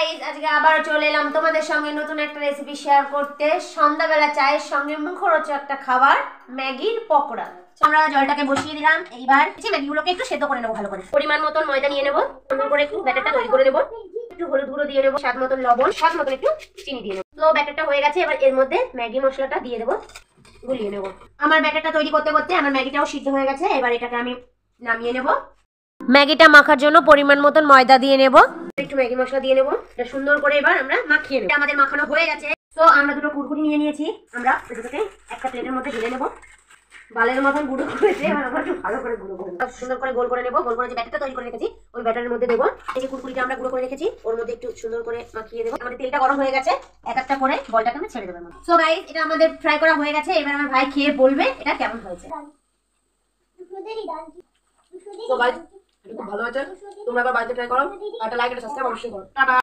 Guys, আজকে আবার চলে এলাম তোমাদের সঙ্গে নতুন একটা রেসিপি শেয়ার করতে। সন্ধ্যাবেলা চায়ের সঙ্গে মুখরোচক একটা খাবার, ম্যাগির পকোড়া। আমরা জলটাকে বসিয়ে দিলাম। এইবার ম্যাগিগুলোকে একটু সেদ্ধ করে নেবো ভালো করে। পরিমাণ মতন ময়দা নিয়ে নেবো, সুন্দর করে একটু ব্যাটারটা তৈরি করে নেবো। একটু হলুদ গুঁড়ো দিয়ে নেবো, স্বাদ মতন লবণ, স্বাদ মতন একটু চিনি দিয়ে নেবো। তো ব্যাটারটা হয়ে গেছে, এবার এর মধ্যে ম্যাগি মশলাটা দিয়ে দেবো, গুলিয়ে নেবো। আমার ব্যাটারটা তৈরি করতে করতে আমার ম্যাগিটাও সিদ্ধ হয়ে গেছে। এবার এটাকে আমি নামিয়ে নেবো। ম্যাগিটা মাখার জন্য পরিমাণ মতন ময়দা দিয়ে নেব, একটু ম্যাগি মশলা দিয়ে নেব। এটা সুন্দর করে এবার আমরা মাখিয়ে নেব। আমাদের মাখানো হয়ে গেছে। তো আমরা দুটো কুরকুরি নিয়ে নিয়েছি, আমরা দুটোকে একটা প্লেটের মধ্যে ঢেলে নেব। বালের মতন গুঁড়ো করেছে, এবার আমরা একটু ভালো করে গুঁড়ো করে নেব। সুন্দর করে গোল করে নেব। গোল করে যে ব্যাটারটা তৈরি করে রেখেছি ওই ব্যাটারের মধ্যে দেবো। এই যে কুরকুরিটা আমরা গুঁড়ো করে রেখেছি ওর মধ্যে একটু সুন্দর করে মাখিয়ে দেবো। আমাদের তেলটা গরম হয়ে গেছে, এক একটা করে বলটাকে আমরা ছেড়ে দেবো। সো গাইস, এটা আমাদের ফ্রাই করা হয়ে গেছে। এবার আমার ভাই খেয়ে বলবে এটা কেমন হয়েছে। তো গাইস, খুব ভালো হয়েছে। তোমরা একবার বাড়িতে ট্রাই করো, আর একটা লাইক আর সাবস্ক্রাইব অবশ্যই করো। টাটা।